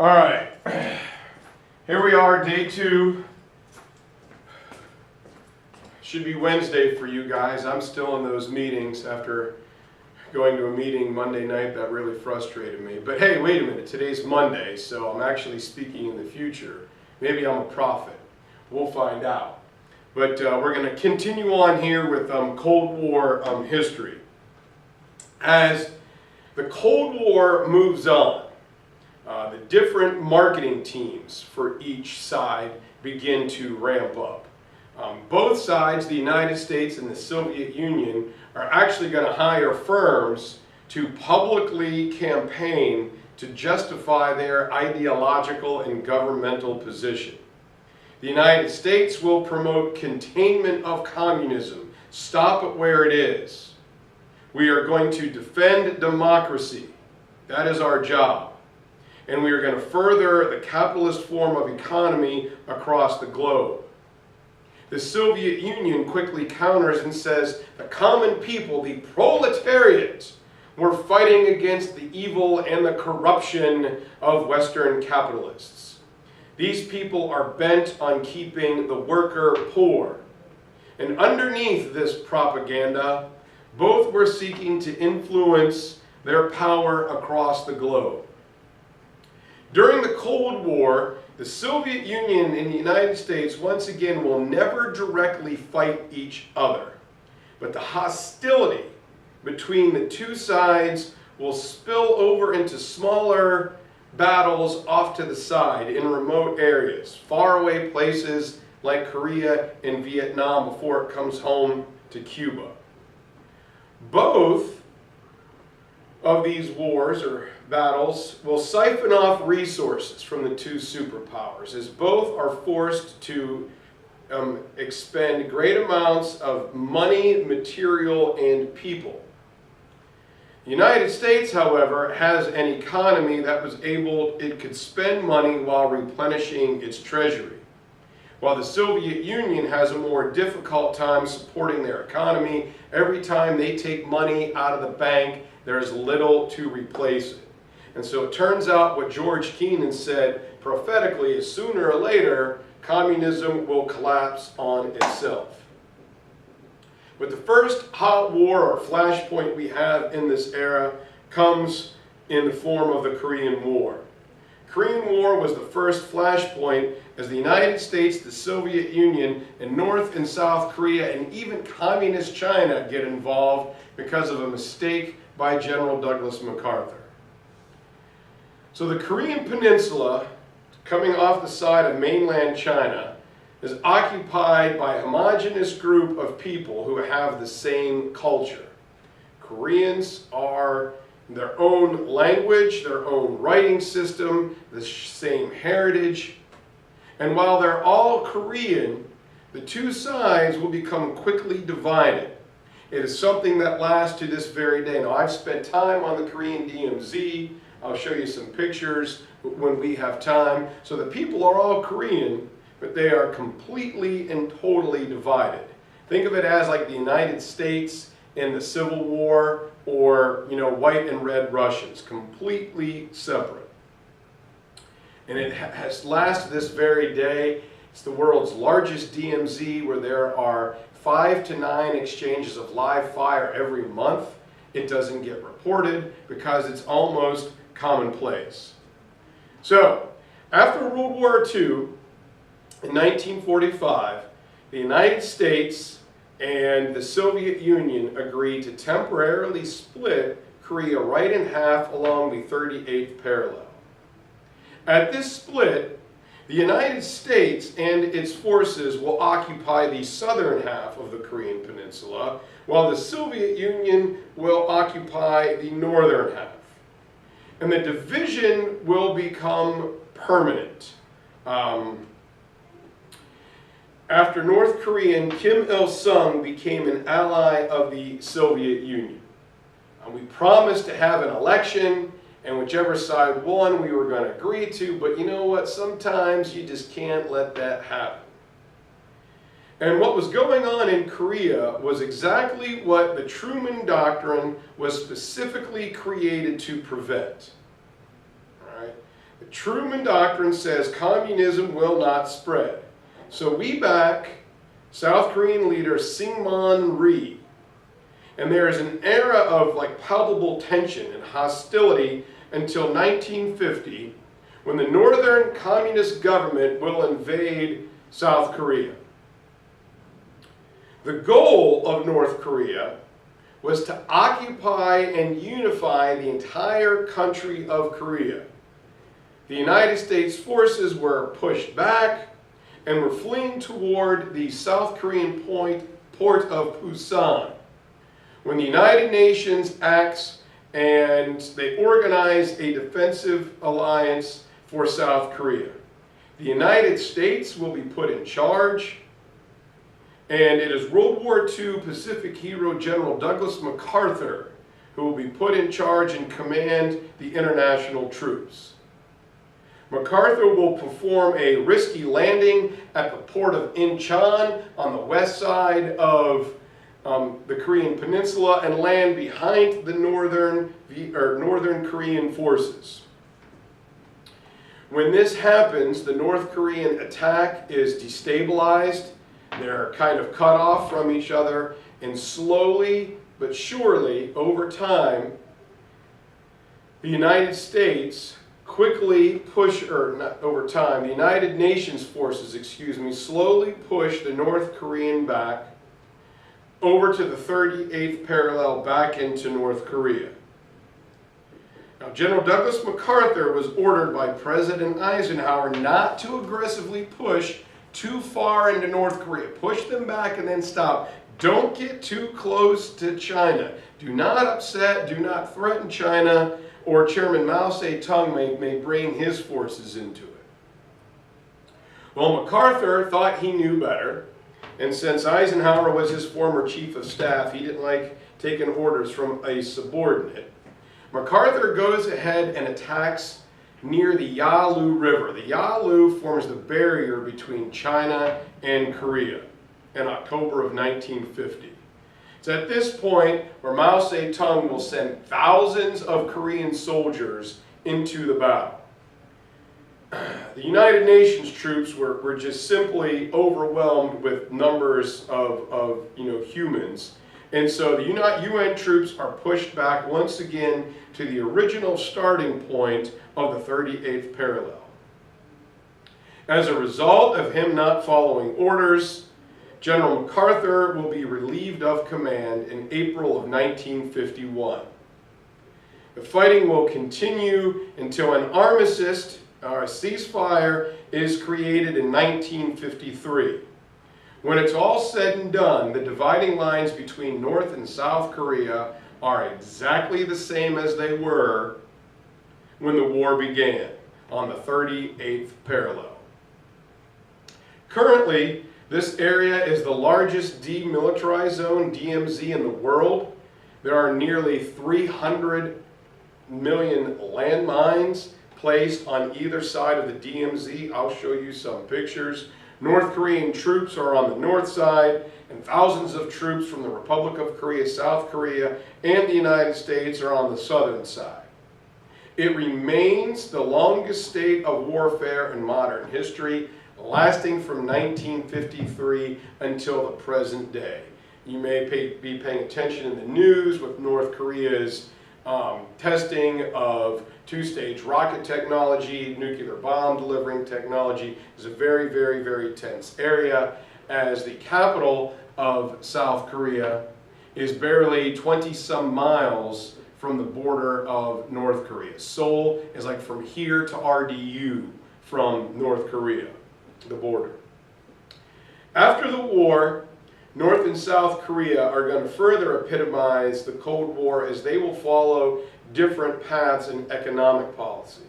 All right, here we are, day 2. Should be Wednesday for you guys. I'm still in those meetings after going to a meeting Monday night that really frustrated me. But hey, wait a minute, today's Monday, so I'm actually speaking in the future. Maybe I'm a prophet. We'll find out. But we're going to continue on here with Cold War history. As the Cold War moves on, the different marketing teams for each side begin to ramp up. Both sides, the United States and the Soviet Union, are actually going to hire firms to publicly campaign to justify their ideological and governmental position. The United States will promote containment of communism. Stop it where it is. We are going to defend democracy. That is our job. And we are going to further the capitalist form of economy across the globe. The Soviet Union quickly counters and says the common people, the proletariat, were fighting against the evil and the corruption of Western capitalists. These people are bent on keeping the worker poor. And underneath this propaganda, both were seeking to influence their power across the globe. During the Cold War, the Soviet Union and the United States once again will never directly fight each other. But the hostility between the two sides will spill over into smaller battles off to the side in remote areas, faraway places like Korea and Vietnam before it comes home to Cuba. Both of these wars or battles will siphon off resources from the two superpowers, as both are forced to expend great amounts of money, material, and people. The United States, however, has an economy that it could spend money while replenishing its treasury, while the Soviet Union has a more difficult time supporting their economy. Every time they take money out of the bank, there's little to replace it. And so it turns out what George Kennan said prophetically is sooner or later, communism will collapse on itself. But the first hot war or flashpoint we have in this era comes in the form of the Korean War. Korean War was the first flashpoint as the United States, the Soviet Union, and North and South Korea, and even Communist China get involved because of a mistake by General Douglas MacArthur. So the Korean Peninsula, coming off the side of mainland China, is occupied by a homogeneous group of people who have the same culture. Koreans are their own language, their own writing system, the same heritage. And while they're all Korean, the two sides will become quickly divided. It is something that lasts to this very day. Now, I've spent time on the Korean DMZ. I'll show you some pictures when we have time. So the people are all Korean, but they are completely and totally divided. Think of it as like the United States in the Civil War, or, white and red Russians, completely separate. And it has lasted this very day. It's the world's largest DMZ, where there are 5 to 9 exchanges of live fire every month. It doesn't get reported because it's almost commonplace. So, after World War II, in 1945, the United States and the Soviet Union agreed to temporarily split Korea right in half along the 38th parallel. At this split, the United States and its forces will occupy the southern half of the Korean Peninsula, while the Soviet Union will occupy the northern half. And the division will become permanent. After North Korean Kim Il-sung became an ally of the Soviet Union. We promised to have an election, and whichever side won, we were going to agree to, but you know what? Sometimes you just can't let that happen. And what was going on in Korea was exactly what the Truman Doctrine was specifically created to prevent. All right? The Truman Doctrine says communism will not spread. So we back South Korean leader Syngman Rhee. And there is an era of palpable tension and hostility until 1950, when the Northern Communist government will invade South Korea. The goal of North Korea was to occupy and unify the entire country of Korea. The United States forces were pushed back and were fleeing toward the South Korean port of Busan, when the United Nations acts and they organize a defensive alliance for South Korea. The United States will be put in charge, and it is World War II Pacific hero General Douglas MacArthur who will be put in charge and command the international troops. MacArthur will perform a risky landing at the port of Incheon on the west side of the Korean Peninsula and land behind the northern Korean forces. When this happens, the North Korean attack is destabilized. They're kind of cut off from each other, and slowly but surely, over time, the United States quickly the United Nations forces, slowly push the North Korean back over to the 38th parallel back into North Korea. Now, General Douglas MacArthur was ordered by President Eisenhower not to aggressively push too far into North Korea. Push them back and then stop. Don't get too close to China. Do not upset, do not threaten China, or Chairman Mao Zedong may bring his forces into it. Well, MacArthur thought he knew better, and since Eisenhower was his former chief of staff, he didn't like taking orders from a subordinate. MacArthur goes ahead and attacks near the Yalu River. The Yalu forms the barrier between China and Korea in October of 1950. It's at this point where Mao Zedong will send thousands of Korean soldiers into the battle. The United Nations troops were just simply overwhelmed with numbers of humans. And so the UN troops are pushed back once again to the original starting point of the 38th parallel. As a result of him not following orders, General MacArthur will be relieved of command in April of 1951. The fighting will continue until an armistice, or a ceasefire, is created in 1953. When it's all said and done, the dividing lines between North and South Korea are exactly the same as they were when the war began, on the 38th parallel. Currently, this area is the largest demilitarized zone, DMZ, in the world. There are nearly 300 million landmines placed on either side of the DMZ. I'll show you some pictures. North Korean troops are on the north side, and thousands of troops from the Republic of Korea, South Korea, and the United States are on the southern side. It remains the longest state of warfare in modern history, lasting from 1953 until the present day. You may be paying attention in the news with North Korea's testing of two-stage rocket technology, nuclear bomb delivering technology. Is a very, very, very tense area, as the capital of South Korea is barely 20-some miles from the border of North Korea. Seoul is like from here to RDU from North Korea, the border. After the war, North and South Korea are going to further epitomize the Cold War, as they will follow different paths in economic policy.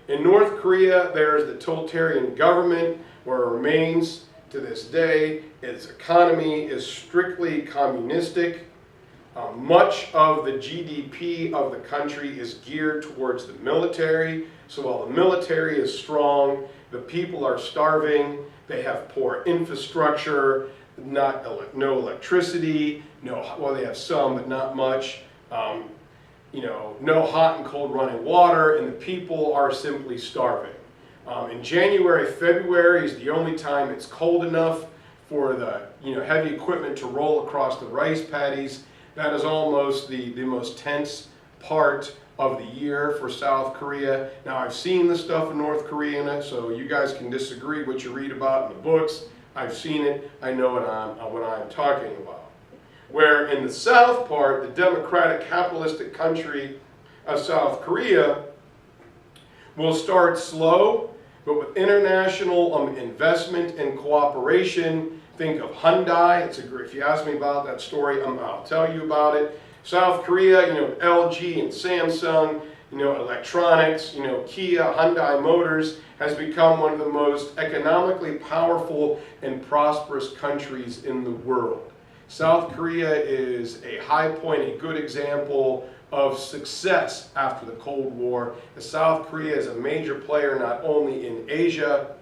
In North Korea, there's the totalitarian government, where it remains to this day. Its economy is strictly communistic. Much of the GDP of the country is geared towards the military. So while the military is strong, the people are starving. They have poor infrastructure, no electricity, they have some, but not much. no hot and cold running water, and the people are simply starving. In January, February is the only time it's cold enough for the heavy equipment to roll across the rice paddies. That is almost the most tense part of the year for South Korea. Now, I've seen the stuff in North Korea, so you guys can disagree what you read about in the books. I've seen it. I know what I'm talking about. Where in the south part, the democratic capitalistic country of South Korea will start slow, but with international investment and cooperation. Think of Hyundai. If you ask me about that story, I'll tell you about it. South Korea, LG and Samsung, electronics, Kia, Hyundai Motors has become one of the most economically powerful and prosperous countries in the world. South Korea is a high point, a good example of success after the Cold War. South Korea is a major player not only in Asia,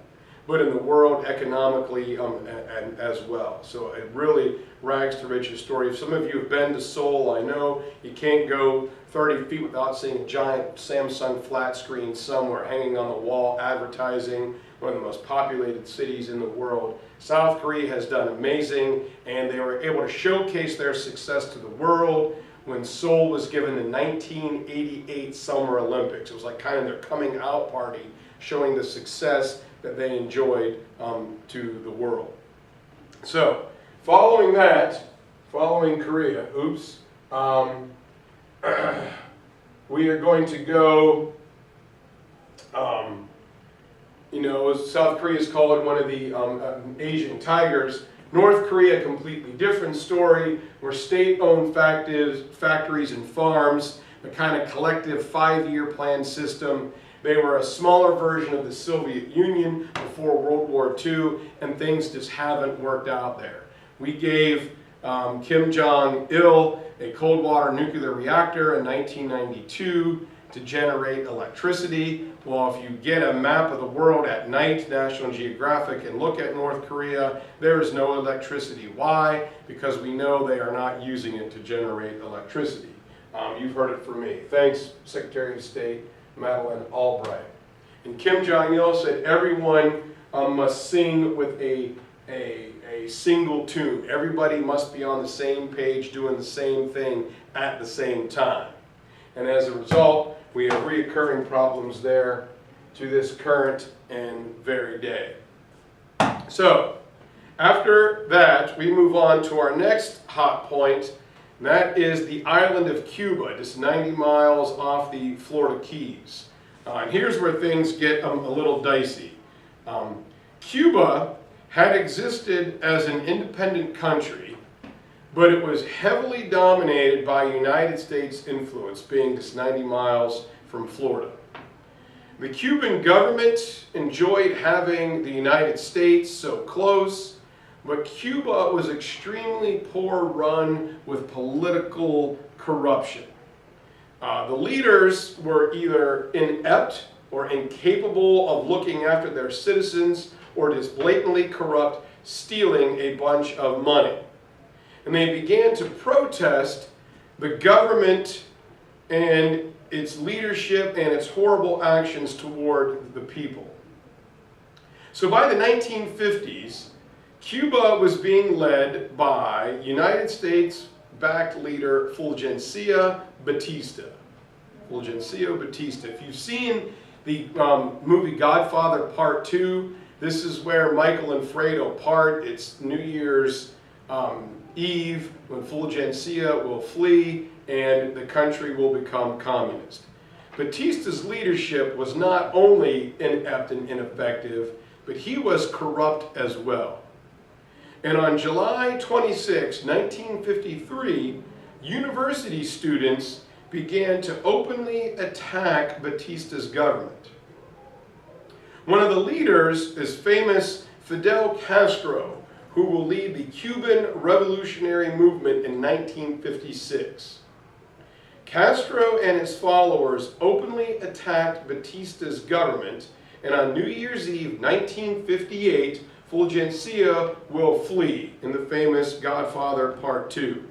but in the world economically and as well. So it really rags to riches story. If some of you have been to Seoul, I know you can't go 30 feet without seeing a giant Samsung flat screen somewhere hanging on the wall advertising one of the most populated cities in the world. South Korea has done amazing, and they were able to showcase their success to the world when Seoul was given the 1988 Summer Olympics. It was like kind of their coming out party, showing the success that they enjoyed to the world. So, following Korea, we are going to go, South Korea is called one of the Asian tigers. North Korea, completely different story, where state-owned factories and farms, a kind of collective 5-year plan system. They were a smaller version of the Soviet Union before World War II, and things just haven't worked out there. We gave Kim Jong-il a cold water nuclear reactor in 1992 to generate electricity. Well, if you get a map of the world at night, National Geographic, and look at North Korea, there is no electricity. Why? Because we know they are not using it to generate electricity. You've heard it from me. Thanks, Secretary of State Madeleine Albright. And Kim Jong-il said everyone must sing with a single tune. Everybody must be on the same page doing the same thing at the same time. And as a result, we have reoccurring problems there to this current and very day. So, after that, we move on to our next hot point, and that is the island of Cuba, just 90 miles off the Florida Keys. And here's where things get a little dicey. Cuba had existed as an independent country, but it was heavily dominated by United States influence, being just 90 miles from Florida. The Cuban government enjoyed having the United States so close, but Cuba was extremely poor run with political corruption. The leaders were either inept or incapable of looking after their citizens, or just blatantly corrupt, stealing a bunch of money. And they began to protest the government and its leadership and its horrible actions toward the people. So by the 1950s, Cuba was being led by United States-backed leader Fulgencio Batista. Fulgencio Batista. If you've seen the movie Godfather Part 2, this is where Michael and Fredo part. It's New Year's Eve when Fulgencio will flee and the country will become communist. Batista's leadership was not only inept and ineffective, but he was corrupt as well. And on July 26, 1953, university students began to openly attack Batista's government. One of the leaders is famous Fidel Castro, who will lead the Cuban revolutionary movement in 1956. Castro and his followers openly attacked Batista's government, and on New Year's Eve 1958, Fulgencio will flee in the famous Godfather Part 2.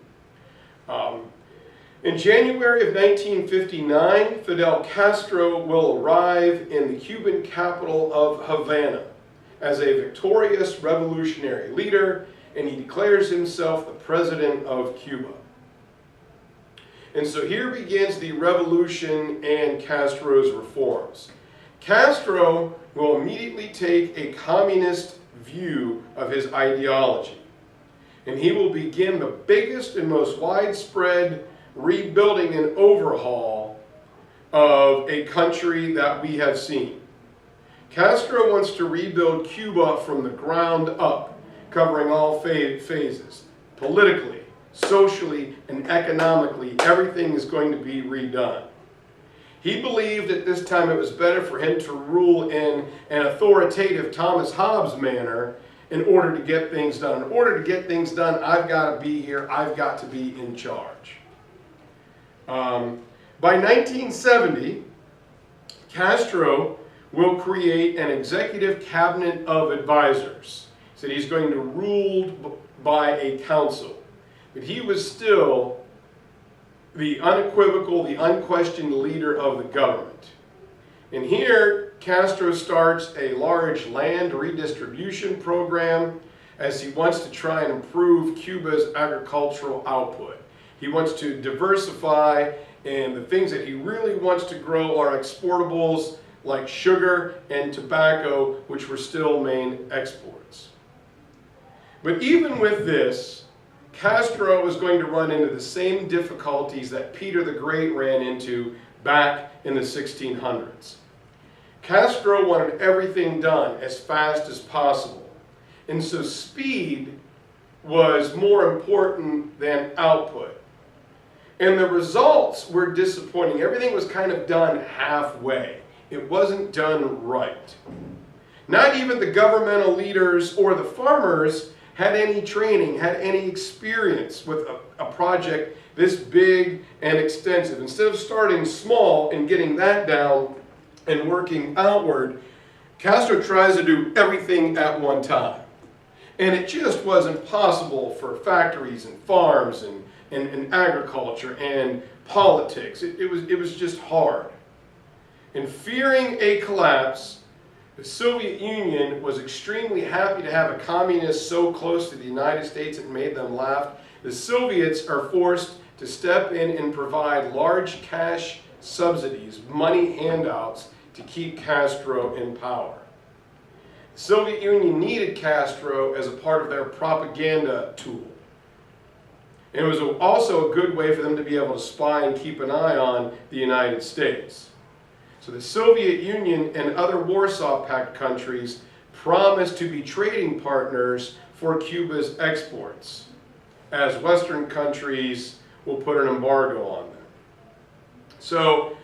In January of 1959, Fidel Castro will arrive in the Cuban capital of Havana as a victorious revolutionary leader, and he declares himself the president of Cuba. And so here begins the revolution and Castro's reforms. Castro will immediately take a communist view of his ideology, and he will begin the biggest and most widespread rebuilding and overhaul of a country that we have seen. Castro wants to rebuild Cuba from the ground up, covering all phases. Politically, socially, and economically, everything is going to be redone. He believed at this time it was better for him to rule in an authoritative Thomas Hobbes manner in order to get things done. In order to get things done, I've got to be here, I've got to be in charge. By 1970, Castro will create an executive cabinet of advisors. He said he's going to rule by a council. But he was still the unequivocal, the unquestioned leader of the government. And here, Castro starts a large land redistribution program as he wants to try and improve Cuba's agricultural output. He wants to diversify, and the things that he really wants to grow are exportables like sugar and tobacco, which were still main exports. But even with this, Castro was going to run into the same difficulties that Peter the Great ran into back in the 1600s. Castro wanted everything done as fast as possible, and so speed was more important than output. And the results were disappointing. Everything was kind of done halfway. It wasn't done right. Not even the governmental leaders or the farmers had any training, had any experience with a project this big and extensive. Instead of starting small and getting that down and working outward, Castro tries to do everything at one time. And it just wasn't possible for factories and farms and agriculture and politics. It was just hard. And fearing a collapse, the Soviet Union was extremely happy to have a communist so close to the United States it made them laugh. The Soviets are forced to step in and provide large cash subsidies, money handouts, to keep Castro in power. The Soviet Union needed Castro as a part of their propaganda tool. And it was also a good way for them to be able to spy and keep an eye on the United States. So the Soviet Union and other Warsaw Pact countries promised to be trading partners for Cuba's exports, as Western countries will put an embargo on them. So,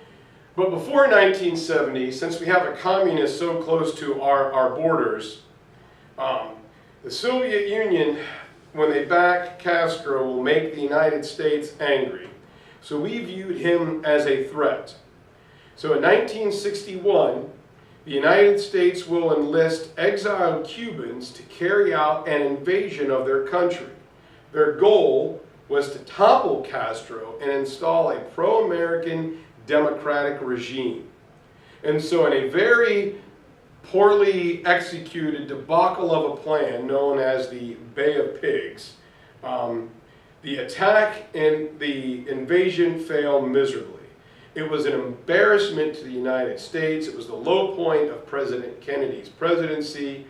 but before 1970, since we have a communist so close to our borders, the Soviet Union, when they back Castro, will make the United States angry. So we viewed him as a threat. So in 1961, the United States will enlist exiled Cubans to carry out an invasion of their country. Their goal was to topple Castro and install a pro-American democratic regime. And so in a very poorly executed debacle of a plan known as the Bay of Pigs, the attack and the invasion failed miserably. It was an embarrassment to the United States. It was the low point of President Kennedy's presidency,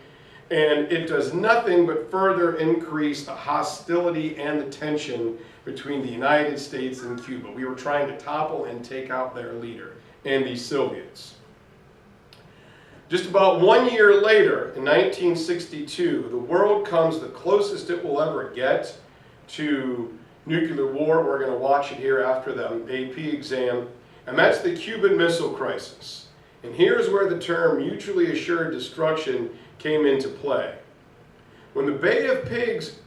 and it does nothing but further increase the hostility and the tension between the United States and Cuba. We were trying to topple and take out their leader and the Soviets. Just about 1 year later, in 1962, the world comes the closest it will ever get to nuclear war. We're going to watch it here after the AP exam. And that's the Cuban Missile Crisis. And here's where the term mutually assured destruction came into play. When the Bay of Pigs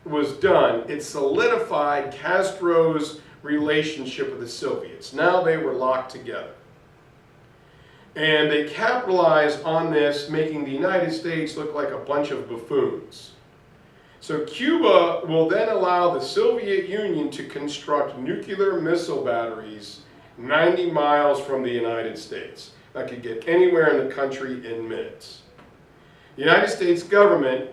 was done, it solidified Castro's relationship with the Soviets. Now they were locked together. And they capitalized on this, making the United States look like a bunch of buffoons. So Cuba will then allow the Soviet Union to construct nuclear missile batteries 90 miles from the United States. That could get anywhere in the country in minutes. The United States government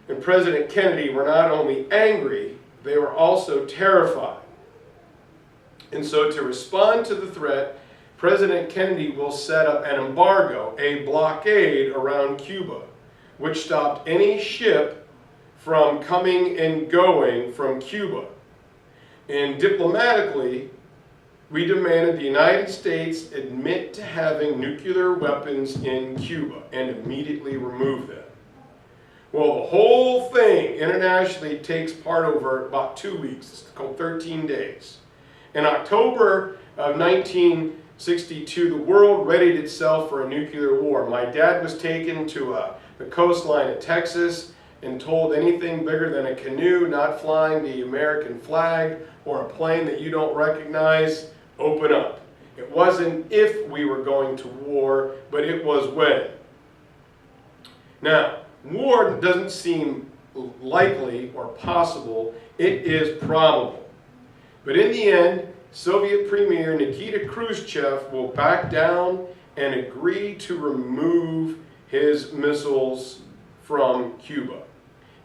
and President Kennedy were not only angry, they were also terrified. And so to respond to the threat, President Kennedy will set up an embargo, a blockade around Cuba, which stopped any ship from coming and going from Cuba. And diplomatically, we demanded the United States admit to having nuclear weapons in Cuba and immediately remove them. Well, the whole thing internationally takes part over about 2 weeks. It's called 13 days. In October of 1962, the world readied itself for a nuclear war. My dad was taken to the coastline of Texas and told anything bigger than a canoe not flying the American flag or a plane that you don't recognize, open up. It wasn't if we were going to war, but it was when. Now, war doesn't seem likely or possible. It is probable. But in the end, Soviet Premier Nikita Khrushchev will back down and agree to remove his missiles from Cuba.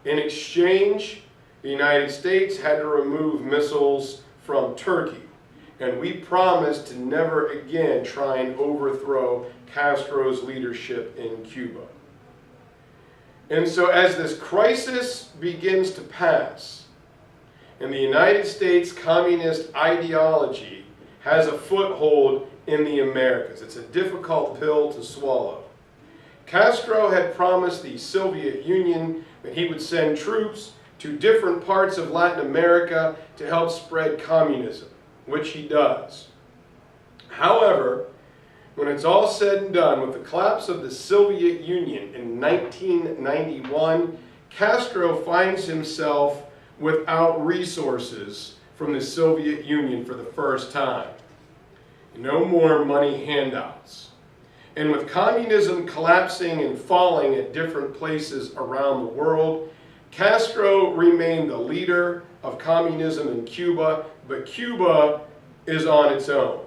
In exchange, the United States had to remove missiles from Turkey. And we promised to never again try and overthrow Castro's leadership in Cuba. And so as this crisis begins to pass, and the United States communist ideology has a foothold in the Americas, it's a difficult pill to swallow. Castro had promised the Soviet Union that he would send troops to different parts of Latin America to help spread communism, which he does. However, when it's all said and done, with the collapse of the Soviet Union in 1991, Castro finds himself without resources from the Soviet Union for the first time. No more money handouts. And with communism collapsing and falling at different places around the world, Castro remained the leader of communism in Cuba, but Cuba is on its own.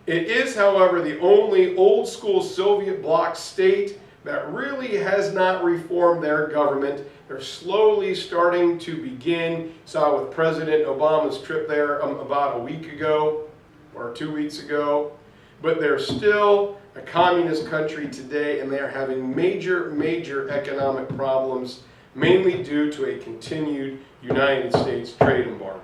It is, however, the only old-school Soviet bloc state that really has not reformed their government. They're slowly starting to begin. Saw with President Obama's trip there about a week ago or 2 weeks ago. But they're still a communist country today, and they're having major economic problems, mainly due to a continued United States trade embargo.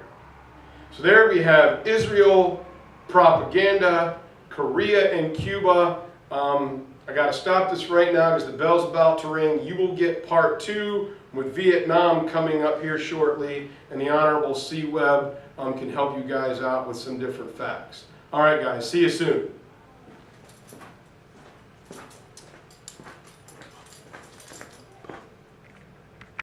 So there we have Israel propaganda, Korea and Cuba. I got to stop this right now because the bell's about to ring. You will get part 2 with Vietnam coming up here shortly, and the Honorable C. Webb can help you guys out with some different facts. All right, guys, see you soon.